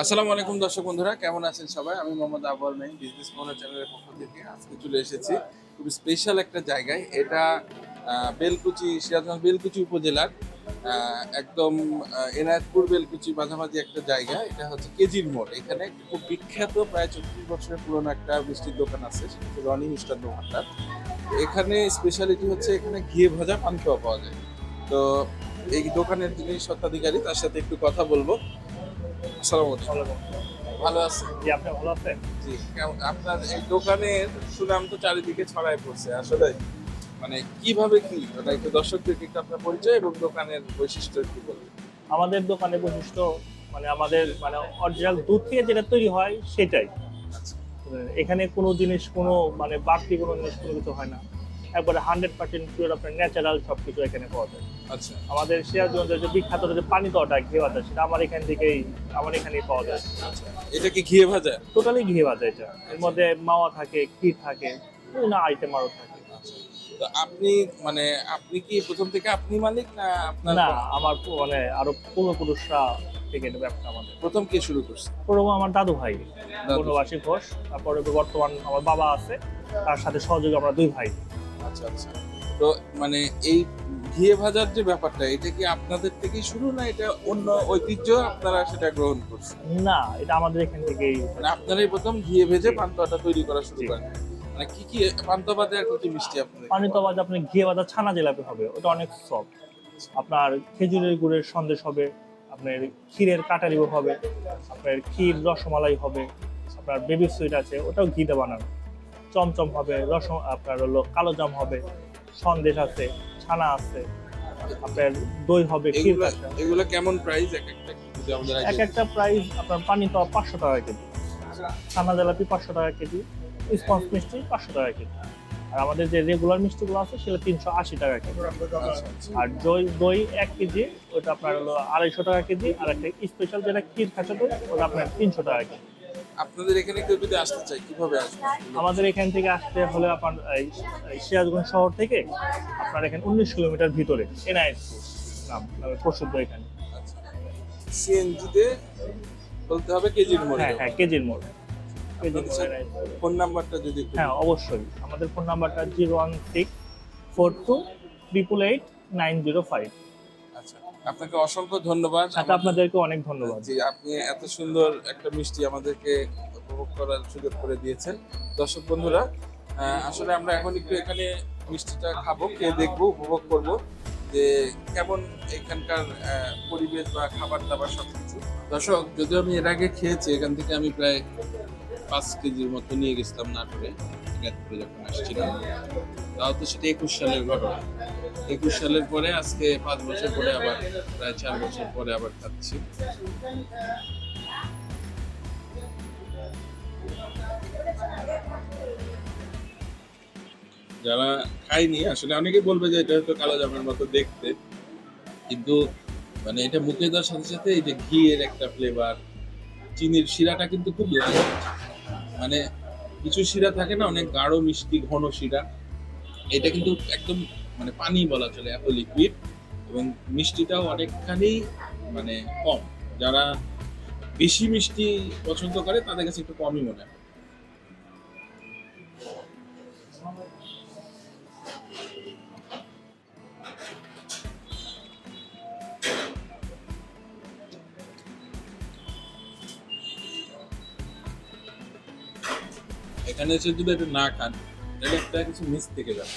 আসসালামু আলাইকুম দর্শক বন্ধুরা, কেমন আছেন সবাই? আমি মোহাম্মদ আবুল নাইম, বিজনেস মনের চ্যানেলের পক্ষ থেকে আজকে চলে এসেছি খুবই স্পেশাল একটা জায়গায়। এটা বেলকুচি, সিরাজগঞ্জ বেলকুচি উপজেলার একদম এনায়েতপুর বেলকুচি মাঝামাঝি একটা জায়গা। এটা হচ্ছে কেজির মোড়। এখানে একটা খুব বিখ্যাত প্রায় 34 বছরের পুরনো একটা মিষ্টির দোকান আছে, সেটা হচ্ছে রনি মিষ্টান্ন ভান্ডার। তো এখানে স্পেশালিটি হচ্ছে এখানে ঘিয়ে ভাজা পান্তুয়া পাওয়া যায়। তো এই দোকানের যিনি স্বত্বাধিকারী তার সাথে একটু কথা বলবো। আসসালামু আলাইকুম। ভালো আছেন? জি, আপনি ভালো আছেন? জি। আপনার এই দোকানের সুনাম তো চারিদিকে ছড়ায় পড়ছে। আসলে মানে কিভাবে কি? মানে একটু দর্শকদেরকে একটু আপনার পরিচয় এবং দোকানের বৈশিষ্ট্য একটু বলবেন। আমাদের দোকানের বৈশিষ্ট্য আমাদের অরিজিনাল দুধ থেকে যেটা তৈরি হয় সেটাই। আচ্ছা, এখানে কোনো জিনিস বাড়তি কোনো জিনিস কোনো কিছু হয় না। একবারে 100% পিওর আপনার ন্যাচারাল সবকিছু এখানে পাওয়া যায়। আচ্ছা, আমাদের সিরাজগঞ্জের যে বিখ্যাত যে পানি দেওয়াটা ঘি ভাজা সেটা আমার এখানেই পাওয়া যায়। আচ্ছা। এটা কি ঘিয়ে ভাজা? টোটালি ঘি ভাজা এটা। এর মধ্যে মাওয়া থাকে, ক্ষীর থাকে, বিভিন্ন আইটেম আরও থাকে। আচ্ছা। তো আপনি মানে আপনি কি ১ম থেকে আপনি মালিক না আপনার না, আমার আরো পূর্বপুরুষরা থেকে এটা ব্যবসা আমাদের। ১ম কে শুরু করছে? প্রথম আমার দাদু ভাই দাদু। বনবাসী ঘোষ, তারপরে বর্তমান আমার বাবা আছে, তার সাথে সহযোগী আমরা দুই ভাই। আচ্ছা, আচ্ছা। তো মানে এই ঘিয়ে ভাজার যে ব্যাপারটা, এটা কি আপনাদের থেকেই শুরু না এটা অন্য ঐতিহ্য আপনারা সেটা গ্রহণ করছেন? না, এটা আমাদের এখান থেকেই। মানে আপনারাই ১ম ঘিয়ে ভেজে জি, পান্তুয়াটা তৈরি করা শুরু জি। করেন। মানে কি পান্তুয়া বাদে আর কি মিষ্টি আপনাদের? পানি তো আবার আপনি ঘিয়ে বাঁধা ছানা জিলাপি হবে, ওটা অনেক সফট। আপনার খেজুরের গুড়ের সন্দেশ হবে, আপনার ক্ষীরের কাটারিও হবে, আপনার ক্ষীর রসমালাই হবে, আপনার বেবি সুইট আছে ওটাও ঘি দিয়ে বানানো, চমচম হবে, আপনার হলো কালো জাম হবে, সন্দেশ আছে, ছানা আছে, আপনার দই হবে, ক্ষীর এগুলা কাঁচা। এগুলা কেমন প্রাইস এক একটা একটু যদি আমাদের এক আইডিয়া একটা প্রাইস আপনার পানি তো 500 টাকা কেজি, ছানা জিলাপি 500 টাকা কেজি, স্পঞ্জ মিষ্টি 500 টাকা কেজি। আর আমাদের যে রেগুলার মিষ্টিগুলো আছে সেগুলো 380 টাকা কেজি। আর দই 1 কেজি, ওটা আপনার হলো 250 টাকা কেজি। আর একটা স্পেশাল যেটা ক্ষীর কাঁচা দই, ওটা আপনার 300 টাকা কেজি। আপনাদের এখানে কেউ যদি আসতে চায় কিভাবে আসবে? আমাদের এখান থেকে আসতে হলে আপনার সিরাজগঞ্জ শহর থেকে আপনার এখানে 19 কিলোমিটার ভিতরে এনআইএসপুর নামে প্রসিদ্ধ এখানে। আচ্ছা। সিএনজি তে বলতে হবে কেজির মোড়ে হ্যাঁ, যাবো। হ্যাঁ, কেজির মোড়। কেজির আপনাদের মোড় সাথে NISP। ফোন নাম্বারটা যদি একটু হ্যাঁ, অবশ্যই। আমাদের ফোন নাম্বারটা 01642888905। আচ্ছা। আপনাকে অসংখ্য ধন্যবাদ। সাথে আপনাদেরকে অনেক ধন্যবাদ। জি, আপনি এত সুন্দর একটা মিষ্টি আমাদেরকে উপভোগ করার সুযোগ করে দিয়েছেন। দর্শক বন্ধুরা, আসলে আমরা এখন একটু এখানে মিষ্টিটা খাবো, খেয়ে দেখবো, উপভোগ করব যে কেমন এখানকার পরিবেশ বা খাবার-দাবার সবকিছু। দর্শক, যদিও আমি এর আগে খেয়েছি, এখান থেকে আমি প্রায় ৫ কেজির মতো নিয়ে গেছিলাম নাটোরে, এনায়েতপুরে যখন আসছিলাম। তাও তো সেটা ২১ সালের ঘটনা। ২১ সালের পরে আজকে ৫ বছর পরে আবার প্রায় ৪ বছর পরে আবার খাচ্ছি। যারা খায়নি আসলে অনেকেই বলবে যে এটা হয়তো কালো জামের মতো দেখতে, কিন্তু মানে এটা মুখে দেওয়ার সাথে সাথে এই যে ঘিয়ের একটা ফ্লেভার, চিনির শিরাটা কিন্তু খুব লাইট। মানে কিছু শিরা থাকে না অনেক গাঢ় মিষ্টি ঘন শিরা, এটা কিন্তু একদম মানে পানি বলা চলে, এত লিকুইড। এবং মিষ্টিটাও অনেকখানি মানে কম। যারা বেশি মিষ্টি পছন্দ করে তাদের কাছে একটু কমই মনে হয়। এখানে এসে যদি এটা না খান তাহলে একটা কিছু মিস থেকে যাবে।